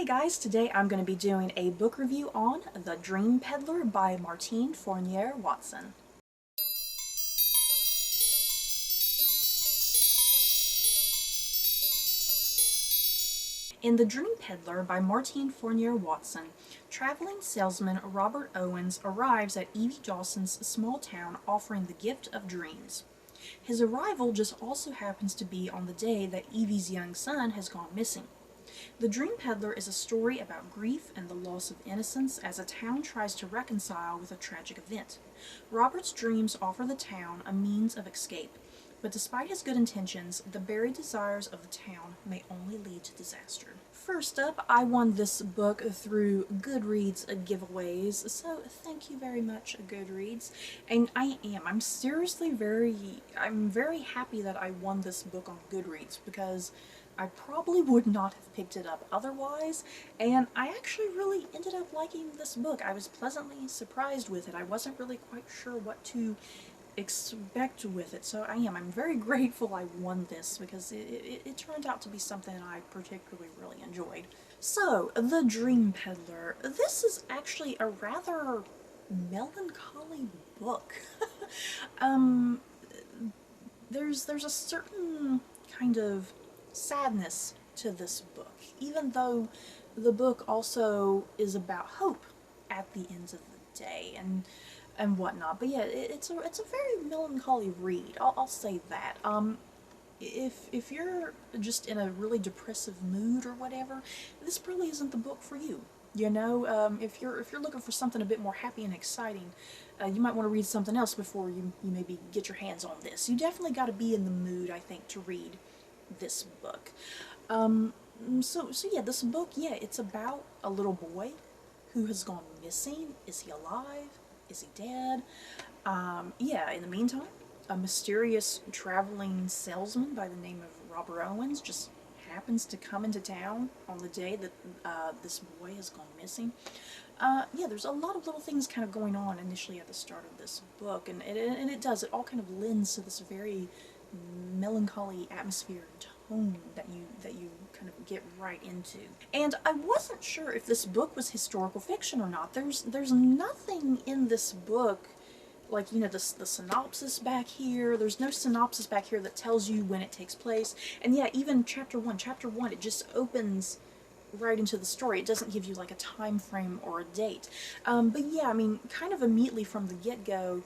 guys, today I'm going to be doing a book review on The Dream Peddler by Martine Fournier Watson. In The Dream Peddler by Martine Fournier Watson, traveling salesman Robert Owens arrives at Evie Dawson's small town offering the gift of dreams. His arrival just also happens to be on the day that Evie's young son has gone missing. The Dream Peddler is a story about grief and the loss of innocence as a town tries to reconcile with a tragic event. Robert's dreams offer the town a means of escape, but despite his good intentions, the buried desires of the town may only lead to disaster. First up, I won this book through Goodreads giveaways, so thank you very much, Goodreads. And I'm seriously I'm very happy that I won this book on Goodreads, because I probably would not have picked it up otherwise, and I actually really ended up liking this book. I was pleasantly surprised with it. I wasn't really quite sure what to expect with it, so I'm very grateful I won this, because it turned out to be something I particularly really enjoyed. So, The Dream Peddler. This is actually a rather melancholy book. There's a certain kind of sadness to this book, even though the book also is about hope at the end of the day and whatnot. But yeah, it's a very melancholy read. I'll say that. If you're just in a really depressive mood or whatever, this probably isn't the book for you. You know, if you're looking for something a bit more happy and exciting, you might want to read something else before you maybe get your hands on this. You definitely got to be in the mood, I think, to read this book. So yeah, this book, yeah, it's about a little boy who has gone missing. Is he alive? Is he dead? Yeah, in the meantime, a mysterious traveling salesman by the name of Robert Owens just happens to come into town on the day that this boy has gone missing. Yeah, there's a lot of little things kind of going on initially at the start of this book, and it all kind of lends to this very melancholy atmosphere and tone that you kind of get right into. And I wasn't sure if this book was historical fiction or not. There's nothing in this book, like, you know, the synopsis back here. There's no synopsis back here that tells you when it takes place. And yeah, even chapter one, it just opens right into the story. It doesn't give you like a time frame or a date. But yeah, I mean, kind of immediately from the get-go,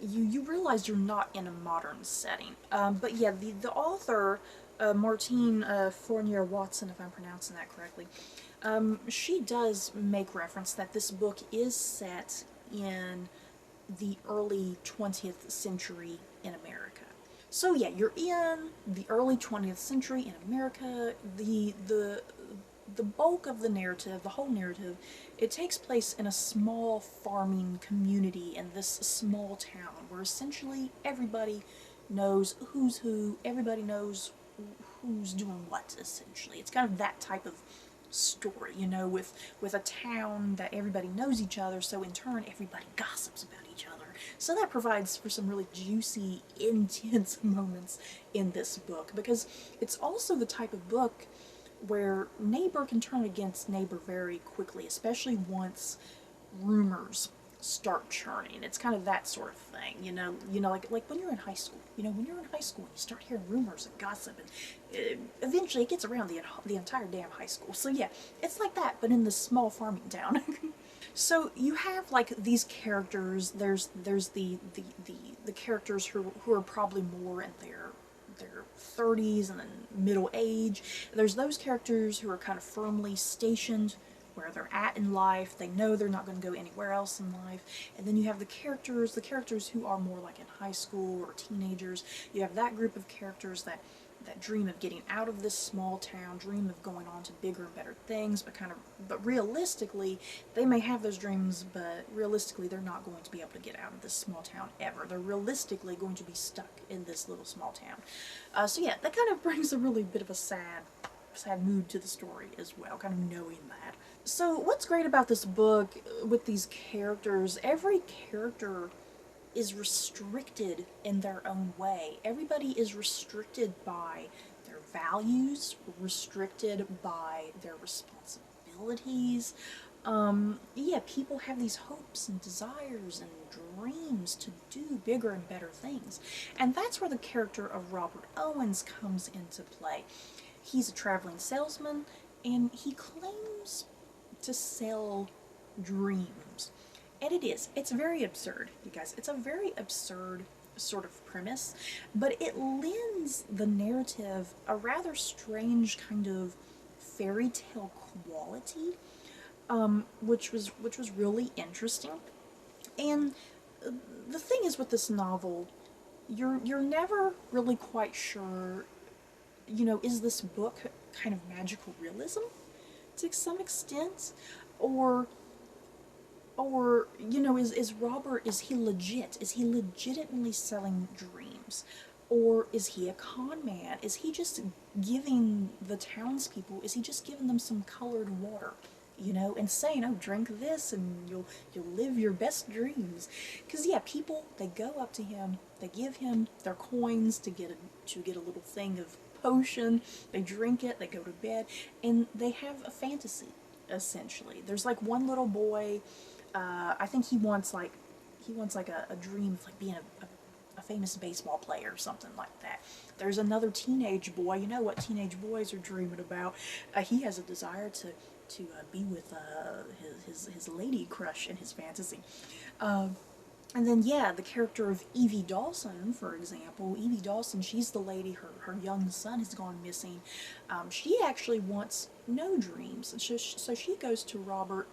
you realize you're not in a modern setting. But yeah, the author, Martine Fournier Watson, if I'm pronouncing that correctly, she does make reference that this book is set in the early 20th century in America. So yeah, you're in the early 20th century in America. The bulk of the narrative, the whole narrative, it takes place in a small farming community in this small town where essentially everybody knows who's who, everybody knows who's doing what, essentially. It's kind of that type of story, you know, with a town that everybody knows each other, so in turn everybody gossips about each other. So that provides for some really juicy, intense moments in this book, because it's also the type of book where neighbor can turn against neighbor very quickly, especially once rumors start churning. It's kind of that sort of thing, you know, like when you're in high school. You know, when you're in high school, you start hearing rumors and gossip, and eventually it gets around the entire damn high school. So yeah, it's like that, but in this small farming town. So you have like these characters. There's the characters who are probably more in their 30s and then middle age. There's those characters who are kind of firmly stationed where they're at in life. They know they're not going to go anywhere else in life. And then you have the characters who are more like in high school or teenagers. You have that group of characters that dream of getting out of this small town, dream of going on to bigger and better things, but realistically, they may have those dreams, but realistically they're not going to be able to get out of this small town ever. They're realistically going to be stuck in this little small town. So yeah, that kind of brings a really bit of a sad mood to the story as well, kind of knowing that. So what's great about this book with these characters, every character is restricted in their own way. Everybody is restricted by their values, restricted by their responsibilities. abilities. Yeah, people have these hopes and desires and dreams to do bigger and better things. And that's where the character of Robert Owens comes into play. He's a traveling salesman, and he claims to sell dreams. And it's very absurd, you guys. It's a very absurd sort of premise, but it lends the narrative a rather strange kind of fairy tale quality, which was really interesting. And the thing is with this novel, you're never really quite sure, is this book kind of magical realism to some extent, or is Robert, is he legit? Is he legitimately selling dreams? Or is he a con man? Is he just giving the townspeople, is he just giving them some colored water? And saying, oh, drink this and you'll live your best dreams. Because, yeah, people, they go up to him, they give him their coins to get a little thing of potion, they drink it, they go to bed, and they have a fantasy, essentially. There's like one little boy, I think he wants like a dream of like being a famous baseball player or something like that. There's another teenage boy, you know what teenage boys are dreaming about. He has a desire to be with his lady crush in his fantasy. And then, yeah, the character of Evie Dawson, for example. Evie Dawson, she's the lady, her young son has gone missing. She actually wants no dreams. So she goes to Robert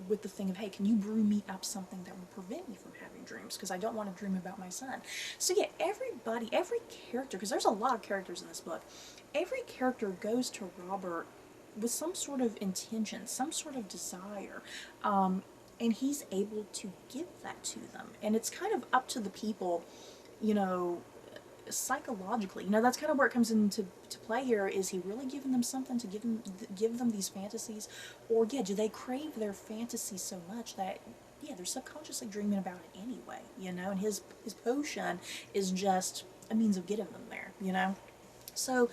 with the thing of, hey, can you brew me up something that will prevent me from having dreams? Because I don't want to dream about my son. So yeah, every character, because there's a lot of characters in this book, every character goes to Robert with some sort of intention, some sort of desire, and he's able to give that to them. And it's kind of up to the people, psychologically. That's kind of where it comes into play here. Is he really giving them something to give them these fantasies? Or, yeah, do they crave their fantasy so much that, yeah, they're subconsciously dreaming about it anyway, and his potion is just a means of getting them there, So,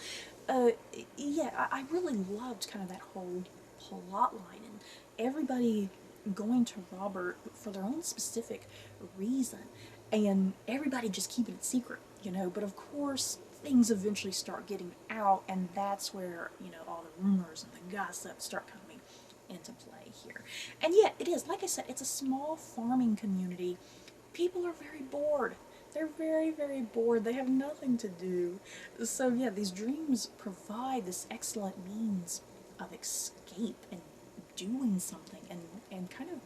yeah, I really loved kind of that whole plot line, and everybody going to Robert for their own specific reason, and everybody just keeping it secret, but of course things eventually start getting out, and that's where, all the rumors and the gossip start coming into play here. And yet, it is, like I said, it's a small farming community. People are very bored. They're very, very bored. They have nothing to do. So yeah, these dreams provide this excellent means of escape and doing something, and kind of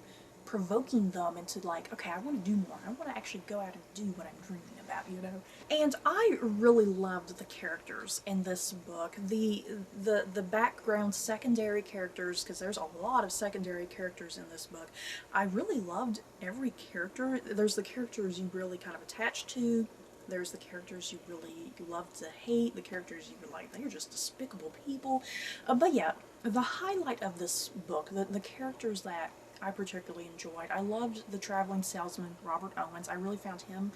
provoking them into like, okay, I want to do more. I want to actually go out and do what I'm dreaming about, And I really loved the characters in this book. The background secondary characters, because there's a lot of secondary characters in this book. I really loved every character. There's the characters you really kind of attach to. There's the characters you really love to hate, the characters you were like, they're just despicable people. But yeah, the highlight of this book, the characters that I particularly enjoyed, I loved the traveling salesman, Robert Owens. I really found him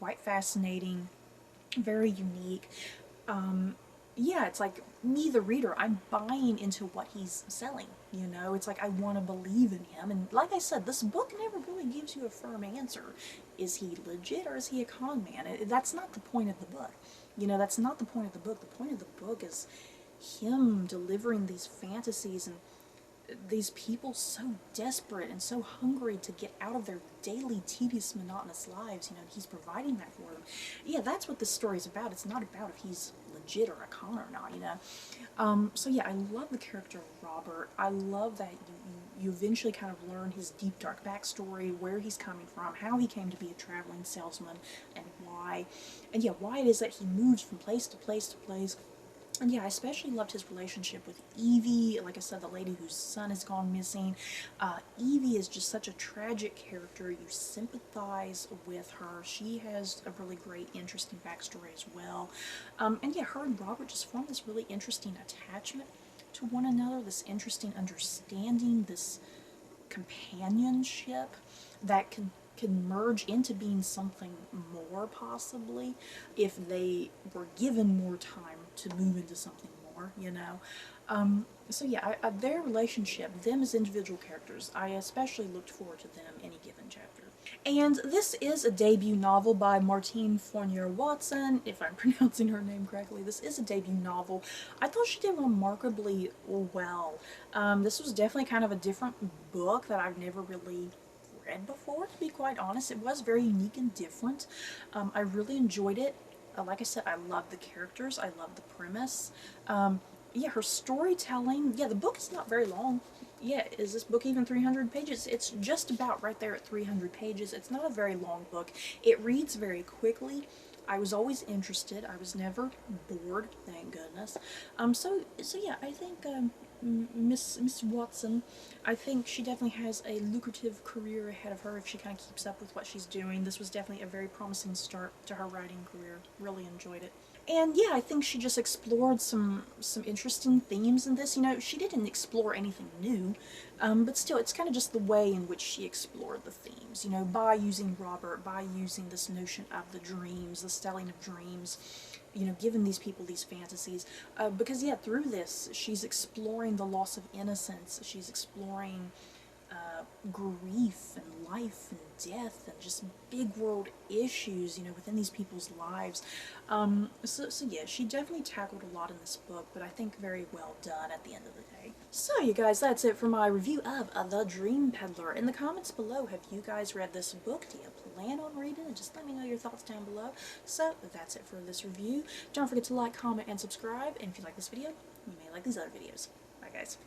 quite fascinating, very unique. Yeah, it's like me, the reader, I'm buying into what he's selling, It's like I want to believe in him. And like I said, this book never really gives you a firm answer. Is he legit or is he a con man? That's not the point of the book. That's not the point of the book. The point of the book is him delivering these fantasies, and these people so desperate and so hungry to get out of their daily, tedious, monotonous lives, he's providing that for them. Yeah, that's what this story is about. It's not about if he's legit or a con or not, So yeah, I love the character of Robert. I love that you eventually kind of learn his deep, dark backstory, where he's coming from, how he came to be a traveling salesman, and why. And yeah, why it is that he moves from place to place to place. And yeah, I especially loved his relationship with Evie, like I said, the lady whose son has gone missing. Evie is just such a tragic character. You sympathize with her. She has a really great, interesting backstory as well. And yeah, her and Robert just form this really interesting attachment to one another, this interesting understanding, this companionship that can merge into being something more, possibly, if they were given more time to move into something more, So yeah, their relationship, them as individual characters, I especially looked forward to them any given chapter. And this is a debut novel by Martine Fournier Watson, if I'm pronouncing her name correctly. This is a debut novel. I thought she did remarkably well. This was definitely kind of a different book that I've never really read before, to be quite honest. It was very unique and different. I really enjoyed it. Like I said, I love the characters. I love the premise. Yeah, her storytelling. Yeah, the book is not very long. Yeah, is this book even 300 pages? It's just about right there at 300 pages. It's not a very long book. It reads very quickly. I was always interested. I was never bored, thank goodness. So yeah, I think Miss Watson, I think she definitely has a lucrative career ahead of her if she kind of keeps up with what she's doing. This was definitely a very promising start to her writing career. Really enjoyed it. And yeah, I think she just explored some interesting themes in this. You know, she didn't explore anything new, but still, it's kind of just the way in which she explored the themes. You know, by using Robert, by using this notion of the dreams, the stelling of dreams, you know, giving these people these fantasies. Because yeah, through this, she's exploring the loss of innocence. She's exploring grief and life and death and just big world issues, you know, within these people's lives. So yeah, she definitely tackled a lot in this book, but I think very well done at the end of the day. So you guys, that's it for my review of The Dream Peddler. In the comments below, have you guys read this book? Do you plan on reading it? Just let me know your thoughts down below. So that's it for this review. Don't forget to like, comment, and subscribe, and if you like this video, you may like these other videos. Bye guys.